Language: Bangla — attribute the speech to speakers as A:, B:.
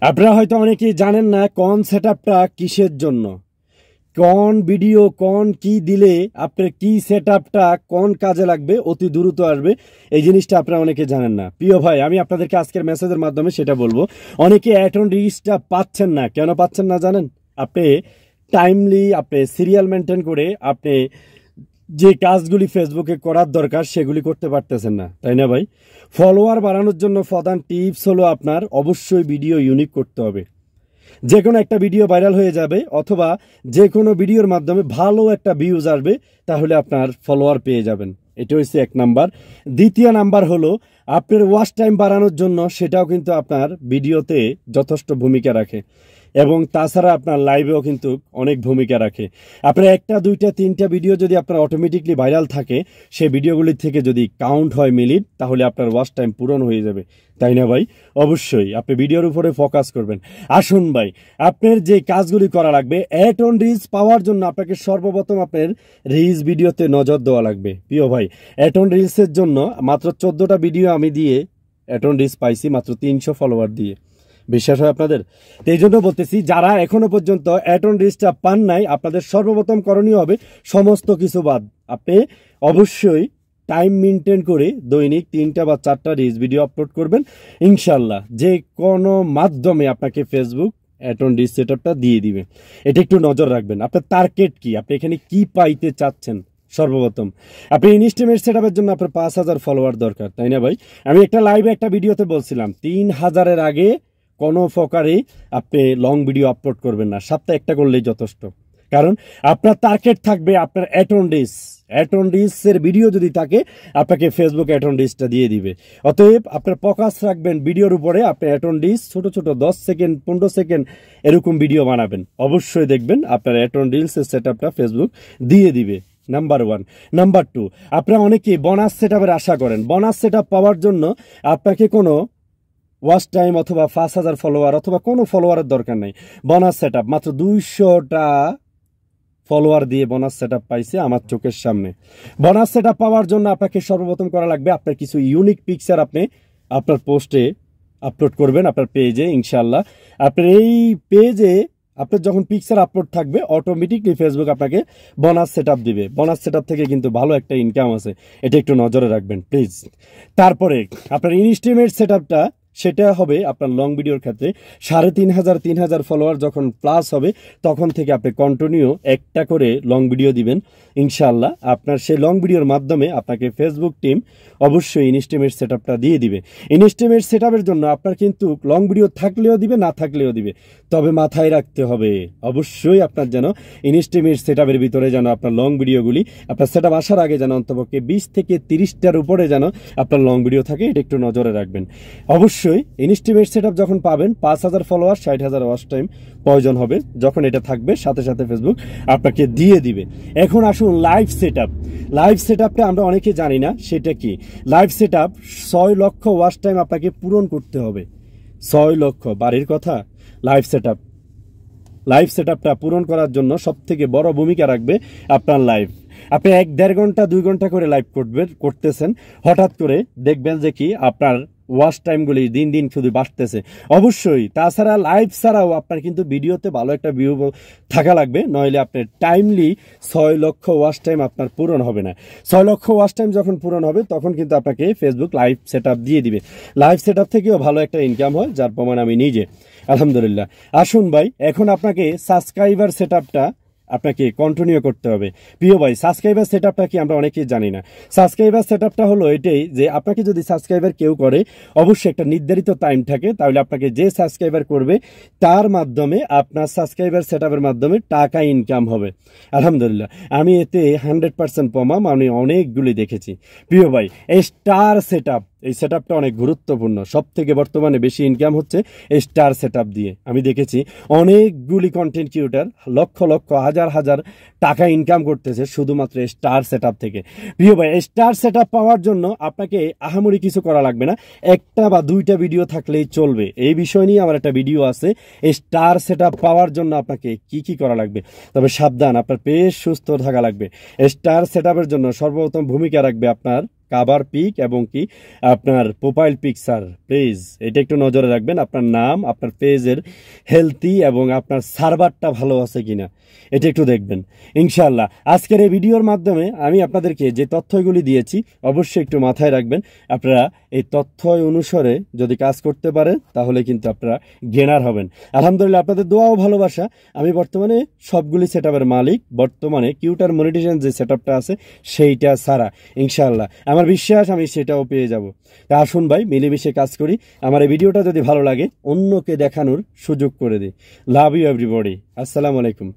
A: আপনারা হয়তো অনেকেই জানেন না কোন সেটআপটা কিসের জন্য, কোন ভিডিও কোন কি দিলে আপনার কি সেটআপটা কোন কাজে লাগবে, অতি দ্রুত আসবে। এই জিনিসটা আপনারা অনেকে জানেন না। প্রিয় ভাই, আমি আপনাদেরকে আজকের মেসেজের মাধ্যমে সেটা বলবো। অনেকে অ্যাটন রিচটা পাচ্ছেন না, কেন পাচ্ছেন না জানেন? আপনি টাইমলি আপনি সিরিয়াল মেনটেন করে আপনি যে কাজগুলি ফেসবুকে করার দরকার সেগুলি করতে পারতেছেন না, তাই না ভাই? ফলোয়ার বাড়ানোর জন্য প্রধান টিপস হলো আপনার অবশ্যই ভিডিও ইউনিক করতে হবে। যে কোনো একটা ভিডিও ভাইরাল হয়ে যাবে অথবা যে কোনো ভিডিওর মাধ্যমে ভালো একটা ভিউজ আসবে, তাহলে আপনার ফলোয়ার পেয়ে যাবেন। এটা হচ্ছে এক নাম্বার। দ্বিতীয় নাম্বার হলো আপনার ওয়াচ টাইম বাড়ানোর জন্য, সেটাও কিন্তু আপনার ভিডিওতে যথেষ্ট ভূমিকা রাখে এবং তাছাড়া আপনার লাইভেও কিন্তু অনেক ভূমিকা রাখে। আপনার একটা দুইটা তিনটা ভিডিও যদি আপনার অটোমেটিকলি ভাইরাল থাকে, সেই ভিডিওগুলির থেকে যদি কাউন্ট হয় মিনিট, তাহলে আপনার ওয়াচ টাইম পূরণ হয়ে যাবে, তাই না ভাই? অবশ্যই আপনি ভিডিওর উপরে ফোকাস করবেন। আসুন ভাই, আপনার যে কাজগুলি করা লাগবে, অ্যাটন রিচ পাওয়ার জন্য আপনাকে সর্বপ্রথম আপনার রিলস ভিডিওতে নজর দেওয়া লাগবে। প্রিয় ভাই, অ্যাটন রিলসের জন্য মাত্র 14টা ভিডিও আমি দিয়ে অ্যাটন রিচ পাইছি মাত্র 300 ফলোয়ার দিয়ে। বিশ্বাস হয় আপনাদের? এই জন্য বলতেছি, যারা এখনো পর্যন্ত অ্যাটন রিচটা পান নাই, আপনাদের সর্বপ্রথম করণীয় হবে সমস্ত কিছু বাদ। আপনি অবশ্যই টাইম মেনটেন করে দৈনিক 3টা বা 4টা রিলস ভিডিও আপলোড করবেন। ইনশাল্লাহ যে কোনো মাধ্যমে আপনাকে ফেসবুক অ্যাটন রিচ সেটআপটা দিয়ে দিবে। এটা একটু নজর রাখবেন। আপনার টার্গেট কি, আপনি এখানে কি পাইতে চাচ্ছেন? সর্বপ্রথম আপনি ইনস্টিমেট সেটআপের জন্য আপনার 5000 ফলোয়ার দরকার, তাই না ভাই? আমি একটা লাইভে একটা ভিডিওতে বলছিলাম 3000-এর আগে কোনো প্রকারে আপনি লং ভিডিও আপলোড করবেন না, সপ্তাহে একটা করলেই যথেষ্ট। কারণ আপনার টার্গেট থাকবে আপনার অ্যাটন রিচের ভিডিও যদি থাকে, আপনাকে ফেসবুক অ্যাটন রিচটা দিয়ে দিবে। অতএব আপনার ফোকাস রাখবেন ভিডিওর উপরে। আপনি অ্যাটন রিচ ছোট ছোট 10 সেকেন্ড 15 সেকেন্ড এরকম ভিডিও বানাবেন, অবশ্যই দেখবেন আপনার অ্যাটন রিলসের সেটআপটা ফেসবুক দিয়ে দিবে। নাম্বার 1। নাম্বার 2, আপনারা অনেকেই বোনাস সেটআপের আশা করেন। বোনাস সেটআপ পাওয়ার জন্য আপনাকে কোনো ওয়াচ টাইম অথবা 5000 ফলোয়ার অথবা কোনো ফলোয়ারের দরকার নেই। বোনাস সেটআপ মাত্র 200টা ফলোয়ার দিয়ে বোনাস সেটআপ পাইছে আমার চোখের সামনে। বোনাস সেটআপ পাওয়ার জন্য আপনাকে সর্বপ্রথম করা লাগবে আপনার কিছু ইউনিক পিকচার আপনি আপনার পোস্টে আপলোড করবেন আপনার পেজে। ইনশাল্লাহ আপনার এই পেজে আপনার যখন পিকচার আপলোড থাকবে, অটোমেটিকলি ফেসবুক আপনাকে বোনাস সেটআপ দিবে। বোনাস সেটআপ থেকে কিন্তু ভালো একটা ইনকাম আছে, এটা একটু নজরে রাখবেন প্লিজ। তারপরে আপনার ইনস্টিমেট সেটআপটা, সেটা হবে আপনার লং ভিডিওর ক্ষেত্রে 3500-3000 ফলোয়ার যখন প্লাস হবে, তখন থেকে আপনি কন্টিনিউ একটা করে লং ভিডিও দিবেন। ইনশাল্লাহ আপনার সেই লং ভিডিওর মাধ্যমে আপনাকে ফেসবুক টিম অবশ্যই ইনস্টিমেট সেটআপটা দিয়ে দিবে। ইনস্টিমেট সেটআপের জন্য আপনার কিন্তু লং ভিডিও থাকলেও দিবে, না থাকলেও দিবে, তবে মাথায় রাখতে হবে অবশ্যই আপনার যেন ইনস্টিমেট সেটআপের ভিতরে যেন আপনার লং ভিডিওগুলি আপনার সেটআপ আসার আগে যেন অন্তপক্ষে 20 থেকে 30টার উপরে যেন আপনার লং ভিডিও থাকে, এটা একটু নজরে রাখবেন। অবশ্যই ইনস্টিমেট সেটআপ যখন পাবেন 5000 ফলোয়ার 60,000 ওয়াচ টাইম প্রয়োজন হবে, যখন এটা থাকবে সাথে সাথে ফেসবুক আপনাকে দিয়ে দিবে। এখন আসুন লাইভ সেটআপটা আমরা অনেকে জানি না সেটা কি। লাইভ সেটআপ 6 লক্ষ ওয়াচ টাইম আপনাকে পূরণ করতে হবে। 6 লক্ষ বাড়ির কথা। লাইভ সেটআপটা পূরণ করার জন্য সব থেকে বড় ভূমিকা রাখবে আপনার লাইভ। আপনি 1-1.5 ঘন্টা 2 ঘন্টা করে লাইভ করতেছেন, হঠাৎ করে দেখবেন যে কি আপনার ওয়াচ টাইমগুলি দিন দিন শুধু বাড়তেছে। অবশ্যই তাছাড়া লাইভ ছাড়াও আপনার কিন্তু ভিডিওতে ভালো একটা ভিউ থাকা লাগবে, নইলে আপনার টাইমলি 6 লক্ষ ওয়াচ টাইম আপনার পূরণ হবে না। 6 লক্ষ ওয়াচ টাইম যখন পূরণ হবে, তখন কিন্তু আপনাকে ফেসবুক লাইভ সেটআপ দিয়ে দিবে। লাইভ সেটআপ থেকেও ভালো একটা ইনকাম হয়, যার প্রমাণ আমি নিজে, আলহামদুলিল্লাহ। আসুন ভাই, এখন আপনাকে সাবস্ক্রাইবার সেটআপটা আপনাকে কন্টিনিউ করতে হবে। প্রিয় ভাই, সাবস্ক্রাইবার সেটআপটা কি আমরা অনেকেই জানি না। সাবস্ক্রাইবার সেটআপটা হলো এটাই যে আপনাকে যদি সাবস্ক্রাইবার কেউ করে, অবশ্যই একটা নির্ধারিত টাইম থাকে, তাহলে আপনাকে যে সাবস্ক্রাইবার করবে তার মাধ্যমে আপনার সাবস্ক্রাইবার সেটআপের মাধ্যমে টাকা ইনকাম হবে। আলহামদুলিল্লাহ, আমি এতে 100% প্রমাণ আমি অনেকগুলি দেখেছি। প্রিয় ভাই, এই স্টার সেটআপ, এই সেটআপটা অনেক গুরুত্বপূর্ণ। সব থেকে বর্তমানে বেশি ইনকাম হচ্ছে এই স্টার সেটআপ দিয়ে। আমি দেখেছি অনেকগুলি কন্টেন্ট ক্রিয়েটর লক্ষ লক্ষ হাজার হাজার টাকা ইনকাম করতেছে শুধুমাত্র স্টার সেটআপ থেকে। প্রিয় ভাই, স্টার সেটআপ পাওয়ার জন্য আপনাকে আহামরি কিছু করা লাগবে না, একটা বা দুইটা ভিডিও থাকলেই চলবে। এই বিষয় নিয়ে আমার একটা ভিডিও আছে, স্টার সেটআপ পাওয়ার জন্য আপনাকে কি কি করা লাগবে। তবে সাবধান, আপনার পেজ সুস্থ থাকা লাগবে। স্টার সেটআপের জন্য সর্বপ্রথম ভূমিকা রাখবে আপনার কাভার পিক এবং কি আপনার প্রোফাইল পিকচার, প্লিজ এটা একটু নজরে রাখবেন। আপনার নাম, আপনার পেজের হেলথি এবং আপনার সার্ভারটা ভালো আছে কিনা এটা একটু দেখবেন ইনশাআল্লাহ। আজকের এই ভিডিওর মাধ্যমে আমি আপনাদেরকে যে তথ্যগুলি দিয়েছি অবশ্যই একটু মাথায় রাখবেন। আপনারা এই তথ্য অনুসারে যদি কাজ করতে পারেন তাহলে কিন্তু আপনারা গেনার হবেন। আলহামদুলিল্লাহ, আপনাদের দোয়া ও ভালোবাসা। আমি বর্তমানে সবগুলি সেটআপের মালিক। বর্তমানে কিউটার মনিটাইজেশন যে সেটআপটা আছে সেইটা ছাড়া ইনশাআল্লাহ আমার বিশ্বাস আমি সেটাও পেয়ে যাব। তা আসুন ভাই মিলেমিশে কাজ করি। আমার এই ভিডিওটা যদি ভালো লাগে অন্যকে দেখানোর সুযোগ করে দিই। Love you everybody. আসসালামু আলাইকুম।